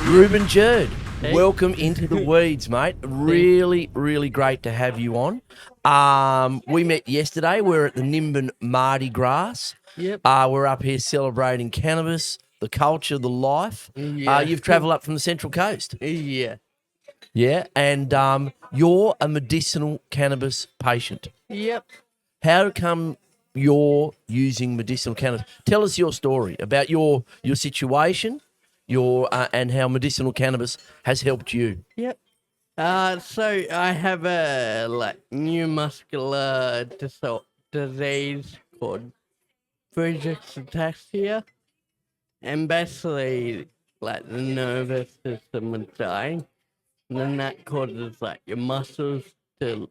Rueben Jerd, Hey. welcome into the weeds, mate. Really, really great to have you on. We met yesterday. We're at the Nimbin Mardi Gras. Yep. We're up here celebrating cannabis, the culture, the life. Yeah. You've travelled up from the Central Coast. Yeah. Yeah, and you're a medicinal cannabis patient. Yep. How come you're using medicinal cannabis? Tell us your story about your situation, and how medicinal cannabis has helped you. Yep. So I have a neuromuscular disease called Friedreich's ataxia, and basically the nervous system is dying, and then that causes your muscles to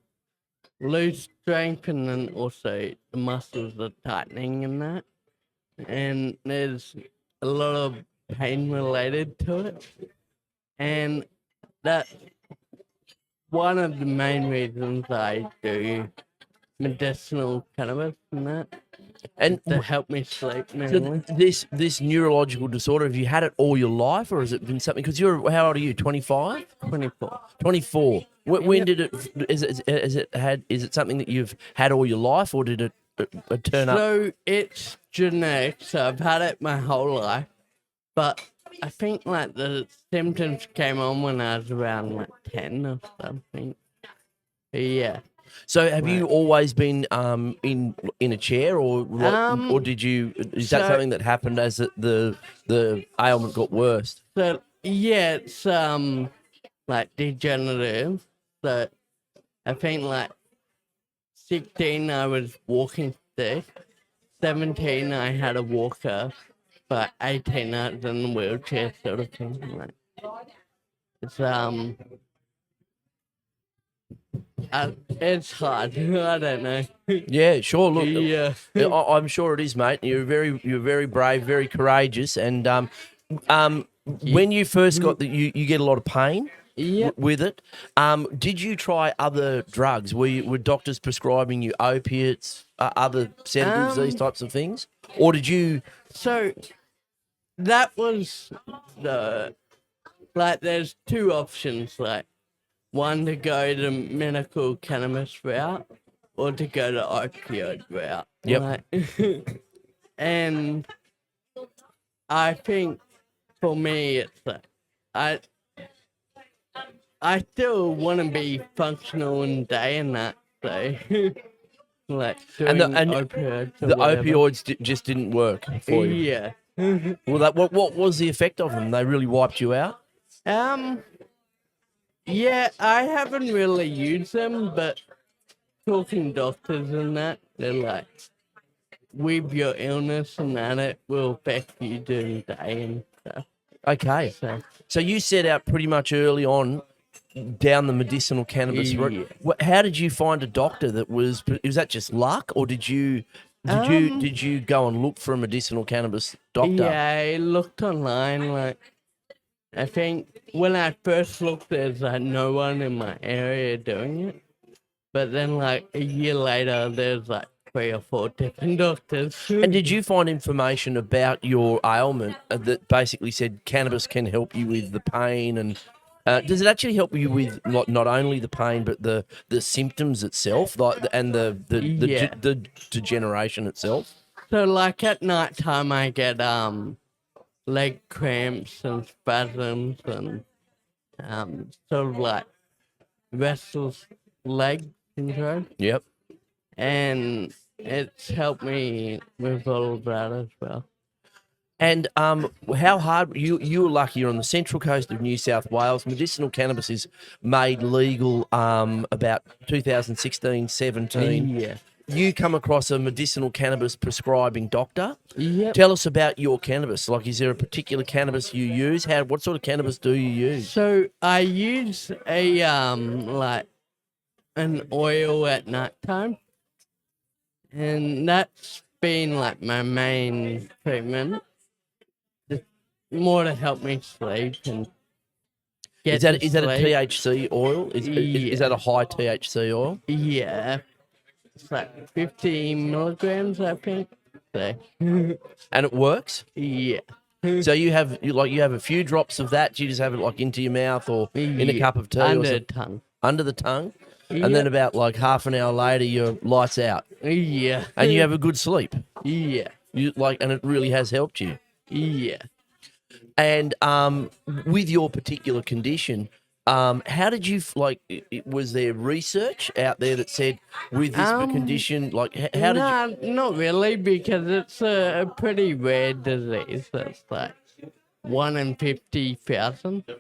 lose strength, and then also the muscles are tightening and that, and there's a lot of pain related to it, and that's one of the main reasons I do medicinal cannabis and that, And to help me sleep so mainly. this neurological disorder, have you had it all your life, or has it been something? Because how old are you? 25? 24. 24. When Yep. did it? Is it something that you've had all your life, or did it turn up? So it's genetic, so I've had it my whole life, but I think the symptoms came on when I was around 10 or something. Yeah. So have you always been in a chair, or did you? Is that so- something that happened as the ailment got worse? So yeah, it's degenerative. So I think 16 I was walking stick, 17 I had a walker, but 18 I was in a wheelchair sort of thing. It's it's hard. I don't know. Yeah, sure. Look, Yeah. I'm sure it is, mate. You're very brave, very courageous, and when you first got you get a lot of pain. Yep. With it, did you try other drugs? Were doctors prescribing you opiates, other sedatives, these types of things, or did you? So that was there's two options, one to go the medical cannabis route or to go the opioid route. Yep. And I think for me it's I still want to be functional in day and that, so doing opioids or The whatever. opioids just didn't work for you. Yeah. Well, what was the effect of them? They really wiped you out. Yeah, I haven't really used them, but talking doctors and that, they're with your illness and that, it will affect you during the day and stuff. Okay. So you set out pretty much early on down the medicinal cannabis route. How did you find a doctor that was that just luck, or did you go and look for a medicinal cannabis doctor? Yeah, I looked online. I think when I first looked, there's no one in my area doing it. But then a year later, there's 3 or 4 different doctors. And did you find information about your ailment that basically said cannabis can help you with the pain, and does it actually help you with not only the pain but the symptoms itself, and the degeneration itself? So at night time, I get leg cramps and spasms and sort of restless leg syndrome. Yep. And it's helped me with all of that as well. And how hard you were lucky. You're on the central coast of New South Wales. Medicinal cannabis is made legal about 2016-17. Yeah. You come across a medicinal cannabis prescribing doctor. Yep. Tell us about your cannabis. Is there a particular cannabis you use? What sort of cannabis do you use? So I use a an oil at night time, and that's been my main treatment. Just more to help me sleep and get Is that a sleep. THC oil? Is that a high THC oil? Yeah. It's 50 milligrams, I think. So, And it works? yeah. So you have a few drops of that. Do you just have it like into your mouth or in a Yeah, cup of tea or under the something? tongue. Under the tongue, and Yeah. then about like half an hour later, your lights out, Yeah. and you have a good sleep. Yeah. And it really has helped you. Yeah. And with your particular condition, how did you was there research out there that said with this condition, like how did you? Nah, not really, because it's a pretty rare disease. That's like 1 in 50,000. So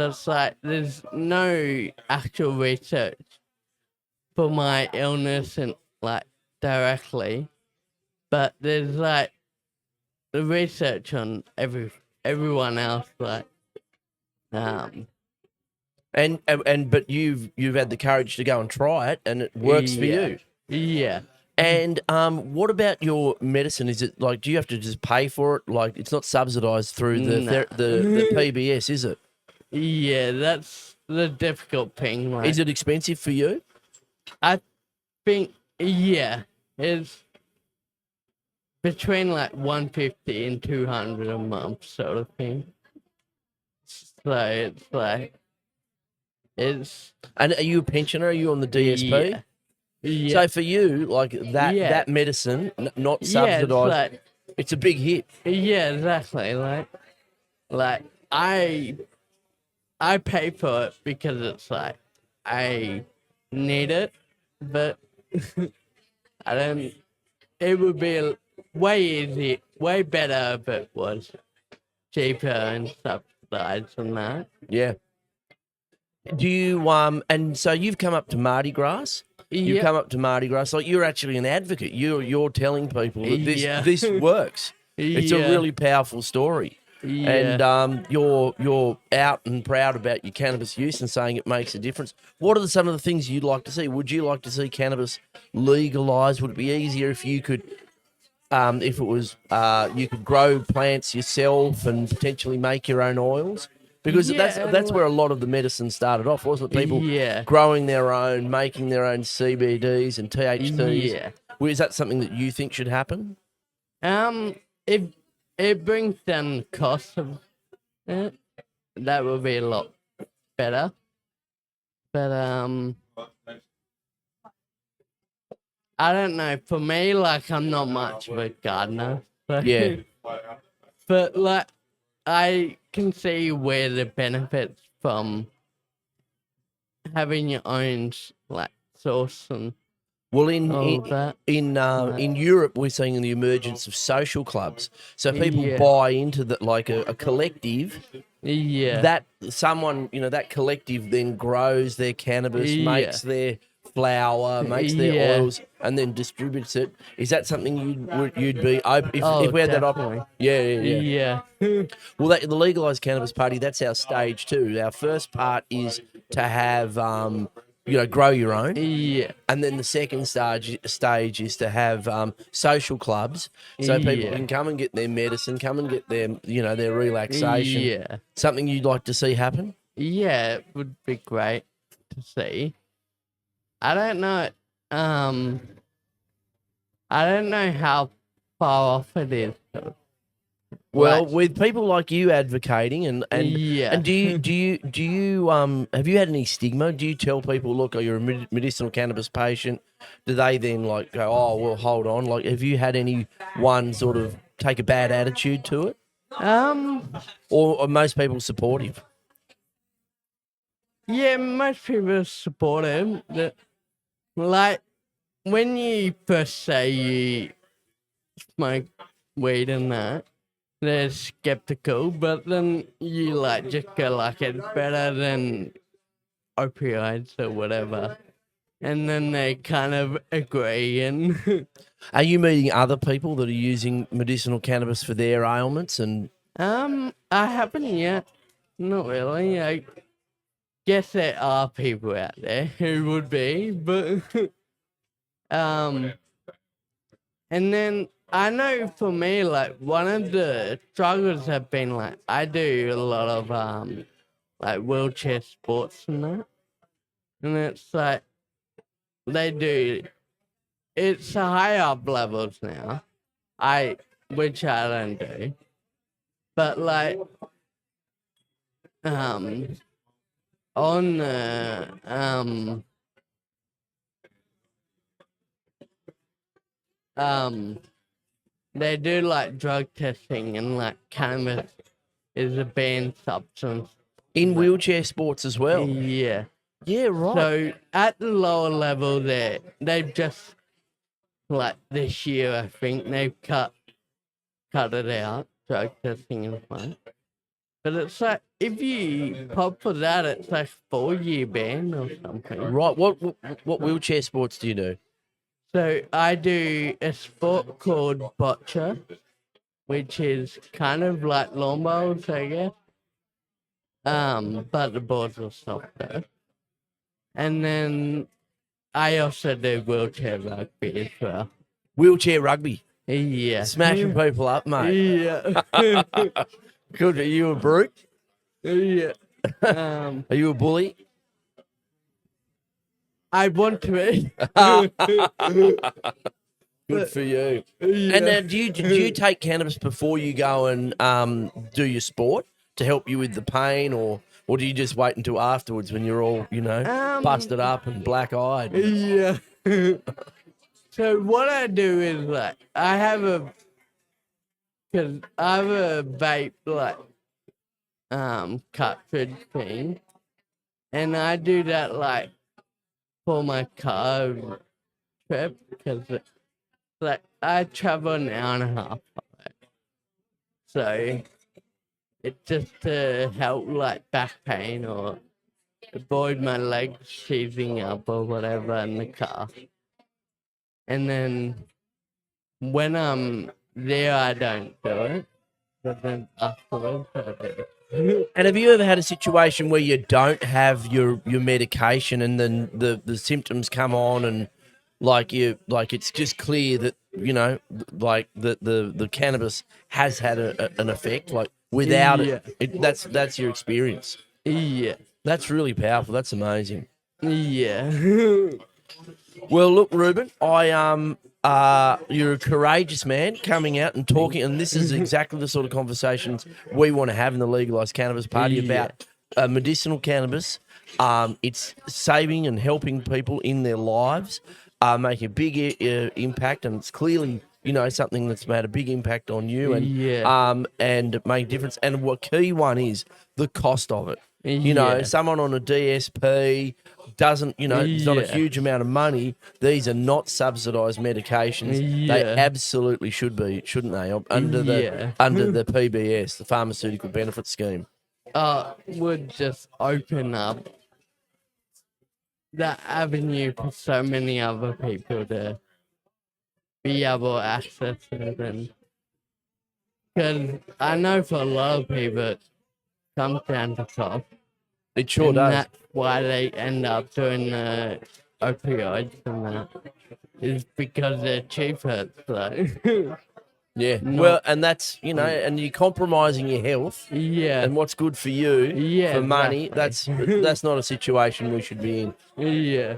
it's like there's no actual research for my illness and like directly, but there's like the research on everyone else. Like, And but you've had the courage to go and try it, and it works for yeah, you. yeah. And what about your medicine? Is it like, do you have to just pay for it? Like, it's not subsidised through the Nah. the PBS, is it? Yeah, that's the difficult thing. Like, Is it expensive for you? I think, yeah, it's between like 150 and 200 a month sort of thing. So it's like, it's, And are you a pensioner? Are you on the DSP? yeah. Yeah. So for you, like that Yeah. that medicine, not Yeah, it's subsidised, like, it's a big hit. yeah, exactly. Like I pay for it because it's like I need it, but I don't. It would be way easy, way better if it was cheaper and subsidized than that. Yeah. Do you and so you've come up to Mardi Gras? You've Yep. come up to Mardi Gras, like you're actually an advocate. You're telling people that Yeah. this works. It's a Yeah. really powerful story. Yeah. And you're out and proud about your cannabis use and saying it makes a difference. What are some of the things you'd like to see? Would you like to see cannabis legalized? Would it be easier if you could, if it was, you could grow plants yourself and potentially make your own oils? Because Yeah, that's where a lot of the medicine started off, wasn't it? People Yeah. growing their own, making their own CBDs and THCs. Yeah. Well, is that something that you think should happen? It brings down the cost of it. That would be a lot better. But I don't know. For me, like, I'm not much of a gardener. So, Yeah. But like, I can see where the benefits from having your own like source and Well, all that. in Europe, we're seeing the emergence of social clubs. So people Yeah. buy into like a collective. Yeah. That someone, that collective then grows their cannabis, Yeah. makes their flour, makes their Yeah. oils, and then distributes it. Is that something you'd be open Oh, if we had that definitely. option? Yeah. Yeah. Well, the Legalise Cannabis Party, that's our stage two. Our first part is to have, grow your own. Yeah. And then the second stage is to have social clubs, so people Yeah. can come and get their medicine, come and get their relaxation. Yeah. Something you'd like to see happen? Yeah, it would be great to see. I don't know. I don't know how far off it is. Well, Like, with people like you advocating and Yeah. and do you have you had any stigma? Do you tell people, look, you're a medicinal cannabis patient? Do they then like go, oh well, hold on? Like, have you had anyone sort of take a bad attitude to it, or are most people supportive? Yeah, most people support him. Like, when you first say you smoke weed and that, they're skeptical, but then you like just go like it's better than opioids or whatever, and then they kind of agree. And Are you meeting other people that are using medicinal cannabis for their ailments? And I haven't yet. Not really. I guess there are people out there who would be, but and then I know for me, like, one of the struggles have been like I do a lot of like wheelchair sports and that, and it's like they do. It's high up levels now. Which I don't do, but like on they do like drug testing, and like cannabis is a banned substance. In wheelchair sports as well. Yeah. Yeah, right. So at the lower level there, they've just like this year I think they've cut it out, drug testing and fun. But it's like if you pop for that, it's like 4-year ban or something. Right. What wheelchair sports do you do? So I do a sport called bocce, which is kind of like lawnmowers, I guess. But the boards are softer. And then I also do wheelchair rugby as well. Wheelchair rugby. Yeah. Smashing people up, mate. Yeah. Good. Are you a brute? Yeah. Are you a bully? I want to be. Good for you. Yeah. And do you take cannabis before you go and do your sport to help you with the pain, or do you just wait until afterwards when you're all busted up and black eyed? Yeah. So what I do is like I have a vape like cartridge thing, and I do that like for my car trip because like I travel an hour and a half away. So it's just to help like back pain or avoid my legs seizing up or whatever in the car. And then when I'm there, I don't do it. But then afterwards, I do. And have you ever had a situation where you don't have your medication and then the symptoms come on and it's just clear that like the cannabis has had an effect, like without it, that's your experience. Yeah. That's really powerful. That's amazing. Yeah. Well, look, Rueben, you're a courageous man coming out and talking, and this is exactly the sort of conversations we want to have in the Legalise Cannabis Party about medicinal cannabis. It's saving and helping people in their lives, making a big impact, and it's clearly something that's made a big impact on you and make a difference. And what key one is the cost of it. Someone on a DSP doesn't, it's not a huge amount of money. These are not subsidised medications. They absolutely should be, shouldn't they? Under the PBS, the Pharmaceutical Benefit Scheme. Would just open up that avenue for so many other people to be able to access it. And because I know for a lot of people it comes down to cost. It sure does. That's why they end up doing the opioids and that. Is because they're cheaper. So. Yeah. Well, and that's, and you're compromising your health. Yeah. And what's good for you for money, that's not a situation we should be in. Yeah.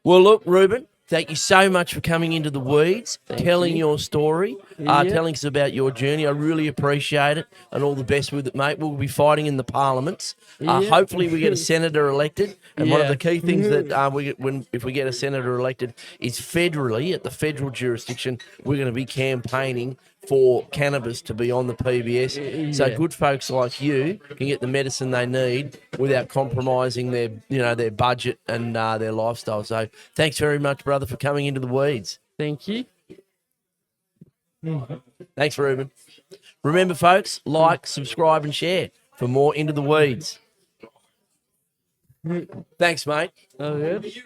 Well, look, Rueben, thank you so much for coming into the weeds, telling your story, telling us about your journey. I really appreciate it, and all the best with it, mate. We'll be fighting in the parliaments. Hopefully we get a senator elected, and one of the key things that if we get a senator elected is federally, at the federal jurisdiction, we're going to be campaigning for cannabis to be on the PBS. So good folks like you can get the medicine they need without compromising their budget and their lifestyle. So thanks very much, brother, for coming into the weeds. Thank you. Thanks, Rueben. Remember, folks, like, subscribe, and share for more Into the Weeds. Thanks, mate. Okay.